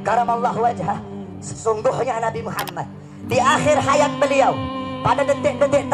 karamallahu wajhah, sesungguhnya Nabi Muhammad di akhir hayat beliau, pada detik-detik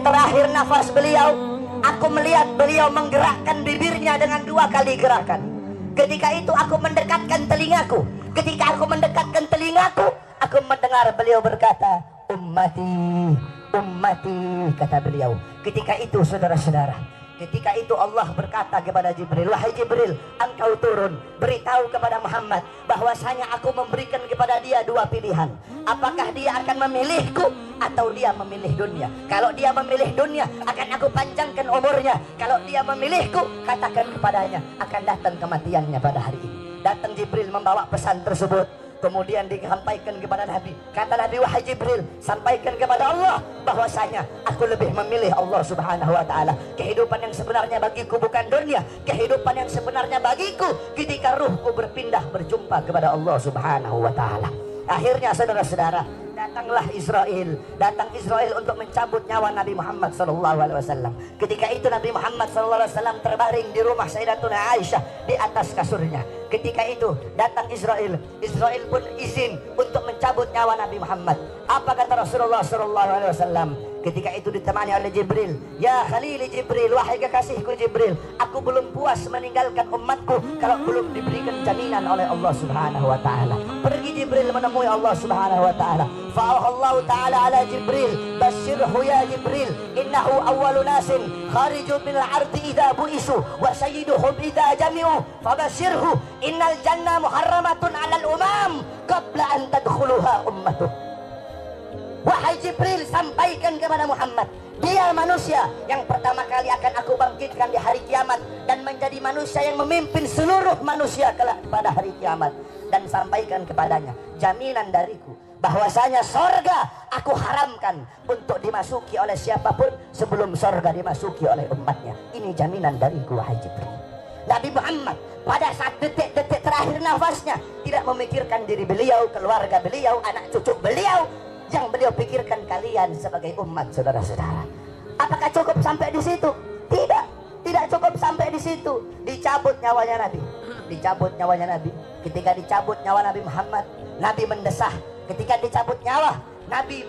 terakhir nafas beliau, aku melihat beliau menggerakkan bibirnya dengan 2 kali gerakan. Ketika itu aku mendekatkan telingaku. Ketika aku mendekatkan telingaku, aku mendengar beliau berkata, ummati, ummati, kata beliau. Ketika itu saudara-saudara, ketika itu Allah berkata kepada Jibril, wahai Jibril, engkau turun, beritahu kepada Muhammad bahwasanya aku memberikan kepada dia 2 pilihan. Apakah dia akan memilihku atau dia memilih dunia? Kalau dia memilih dunia, akan aku panjangkan umurnya. Kalau dia memilihku, katakan kepadanya akan datang kematiannya pada hari ini. Datang Jibril membawa pesan tersebut, kemudian disampaikan kepada Nabi. Kata Nabi, wahai Jibril, sampaikan kepada Allah bahwasanya aku lebih memilih Allah Subhanahu wa taala. Kehidupan yang sebenarnya bagiku bukan dunia. Kehidupan yang sebenarnya bagiku ketika ruhku berpindah berjumpa kepada Allah Subhanahu wa taala. Akhirnya saudara-saudara, datanglah Israel. Datang Israel untuk mencabut nyawa Nabi Muhammad SAW. Ketika itu Nabi Muhammad SAW terbaring di rumah Sayyidatuna Aisyah di atas kasurnya. Ketika itu datang Israel. Israel pun izin untuk mencabut nyawa Nabi Muhammad. Apa kata Rasulullah SAW? Ketika itu ditemani oleh Jibril. Ya Khalili Jibril, wahai kekasihku Jibril, aku belum puas meninggalkan umatku kalau belum diberikan jaminan oleh Allah Subhanahu wa taala. Pergi Jibril menemui Allah Subhanahu wa taala. Fa'ahallahu ta'ala ala Jibril, basyirhu ya Jibril, innahu awwalu nasin khariju minal ardi idza bu'isu wa sayyiduhum idza jami'u, fabasyirhu innal jannah muharramatun 'alal umam qabla an tadkhuluha ummatuh. Wahai Jibril, sampaikan kepada Muhammad, dia manusia yang pertama kali akan aku bangkitkan di hari kiamat dan menjadi manusia yang memimpin seluruh manusia kelak pada hari kiamat. Dan sampaikan kepadanya jaminan dariku bahwasanya sorga aku haramkan untuk dimasuki oleh siapapun sebelum sorga dimasuki oleh umatnya. Ini jaminan dariku wahai Jibril. Nabi Muhammad pada saat detik-detik terakhir nafasnya tidak memikirkan diri beliau, keluarga beliau, anak cucu beliau. Yang beliau pikirkan kalian sebagai umat, saudara-saudara. Apakah cukup sampai di situ? Tidak, tidak cukup sampai di situ. Dicabut nyawanya Nabi. Dicabut nyawanya Nabi. Ketika dicabut nyawa Nabi Muhammad, Nabi mendesah. Ketika dicabut nyawa, Nabi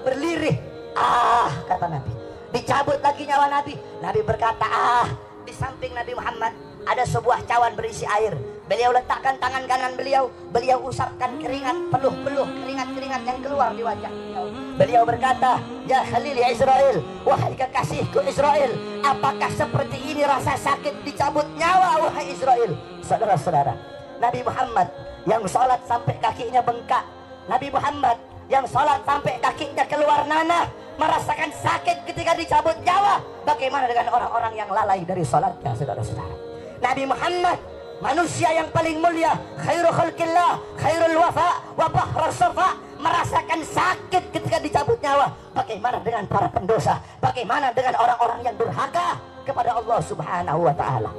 berlirih. Ah, kata Nabi. Dicabut lagi nyawa Nabi. Nabi berkata, di samping Nabi Muhammad ada sebuah cawan berisi air. Beliau letakkan tangan kanan beliau, beliau usapkan keringat, peluh-peluh keringat-keringat yang keluar di wajah beliau. Beliau berkata, ya Khalil ya Israel, wahai kekasihku Israel, apakah seperti ini rasa sakit dicabut nyawa wahai Israel? Saudara-saudara, Nabi Muhammad yang sholat sampai kakinya bengkak, Nabi Muhammad yang sholat sampai kakinya keluar nanah, merasakan sakit ketika dicabut nyawa. Bagaimana dengan orang-orang yang lalai dari sholatnya, saudara-saudara? Nabi Muhammad, manusia yang paling mulia, khairul khalqillah, khairul wafa, wa bahrus safa, merasakan sakit ketika dicabut nyawa. Bagaimana dengan para pendosa? Bagaimana dengan orang-orang yang durhaka kepada Allah Subhanahu wa taala?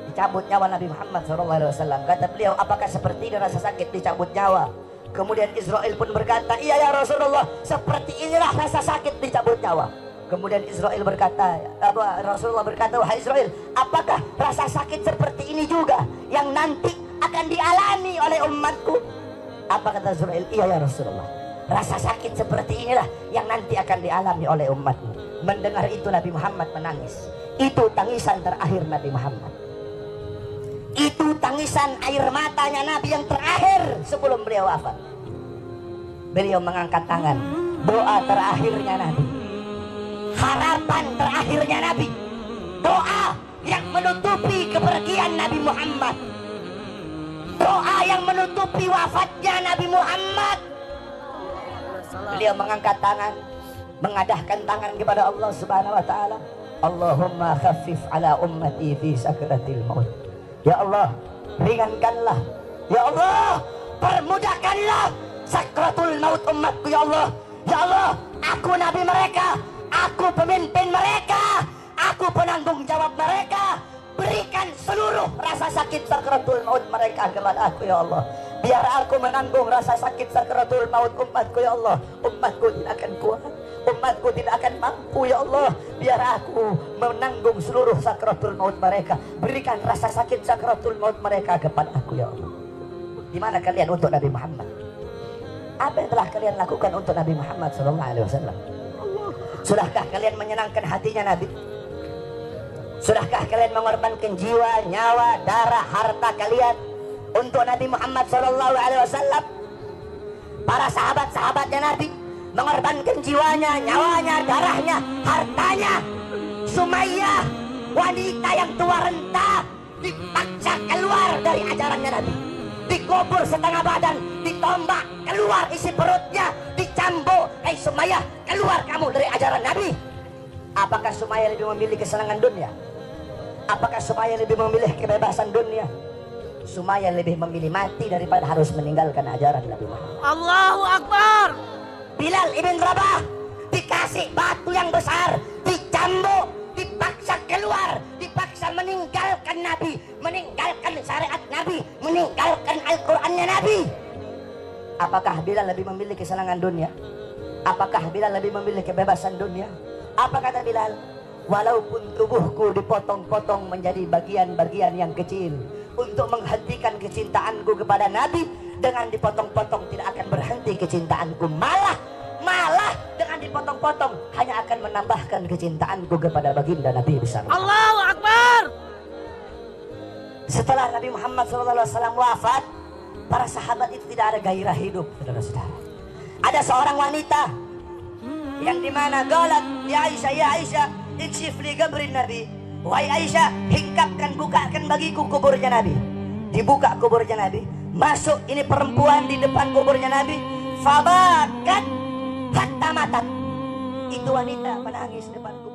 Dicabut nyawa Nabi Muhammad SAW. Kata beliau, apakah seperti ini rasa sakit dicabut nyawa? Kemudian Israel pun berkata, iya ya Rasulullah, seperti inilah rasa sakit dicabut nyawa. Kemudian Israel berkata, Rasulullah berkata, wahai Israel, apakah rasa sakit seperti ini juga yang nanti akan dialami oleh umatku? Apa kata Israel? Iya ya Rasulullah, rasa sakit seperti inilah yang nanti akan dialami oleh umatmu. Mendengar itu Nabi Muhammad menangis. Itu tangisan terakhir Nabi Muhammad. Itu tangisan air matanya Nabi yang terakhir sebelum beliau wafat. Beliau mengangkat tangan, doa terakhirnya Nabi, harapan terakhirnya Nabi, doa yang menutupi kepergian Nabi Muhammad, doa yang menutupi wafatnya Nabi Muhammad. Beliau mengangkat tangan, mengadahkan tangan kepada Allah Subhanahu wa taala. Allahumma khaffif ala ummati fi sakratil maut. Ya Allah, ringankanlah. Ya Allah, permudahkanlah sakratul maut umatku ya Allah. Ya Allah, aku nabi mereka, aku pemimpin mereka, aku penanggung jawab mereka. Berikan seluruh rasa sakit sakratul maut mereka kepada aku ya Allah. Biar aku menanggung rasa sakit sakratul maut umatku ya Allah. Umatku tidak akan kuat, umatku tidak akan mampu ya Allah. Biar aku menanggung seluruh sakratul maut mereka. Berikan rasa sakit sakratul maut mereka kepada aku ya Allah. Di mana kalian untuk Nabi Muhammad? Apa yang telah kalian lakukan untuk Nabi Muhammad SAW? Sudahkah kalian menyenangkan hatinya Nabi? Sudahkah kalian mengorbankan jiwa, nyawa, darah, harta kalian untuk Nabi Muhammad SAW? Para sahabat-sahabatnya Nabi mengorbankan jiwanya, nyawanya, darahnya, hartanya. Sumayyah, wanita yang tua renta, dipaksa keluar dari ajarannya Nabi, dikubur setengah badan, ditombak, keluar isi perutnya, dicambuk. Hei Sumayyah, keluar kamu dari ajaran Nabi. Apakah Sumayyah lebih memilih kesenangan dunia? Apakah Sumayyah lebih memilih kebebasan dunia? Sumayyah lebih memilih mati daripada harus meninggalkan ajaran Nabi Muhammad. Allahu Akbar. Bilal ibn Rabah dikasih batu yang besar, dicambuk, dipaksa keluar, dipaksa meninggalkan Nabi, meninggalkan syariat Nabi, meninggalkan Al-Qur'annya Nabi. Apakah Bilal lebih memilih kesenangan dunia? Apakah Bilal lebih memilih kebebasan dunia? Apa kata Bilal? Walaupun tubuhku dipotong-potong menjadi bagian-bagian yang kecil untuk menghentikan kecintaanku kepada Nabi, dengan dipotong-potong tidak akan berhenti kecintaanku, malah dengan dipotong-potong hanya akan menambahkan kecintaanku kepada baginda Nabi besar. Allahu Akbar. Setelah Nabi Muhammad SAW wafat, para sahabat itu tidak ada gairah hidup, saudara-saudara. Ada seorang wanita yang dimana galat, ya Aisyah, ikshif li qabrin Nabi. Wahai Aisyah, hingkapkan, bukakan bagiku kuburnya Nabi. Dibuka kuburnya Nabi, masuk ini perempuan di depan kuburnya Nabi. Fabakat hatta matat. Itu wanita menangis depan kuburnya.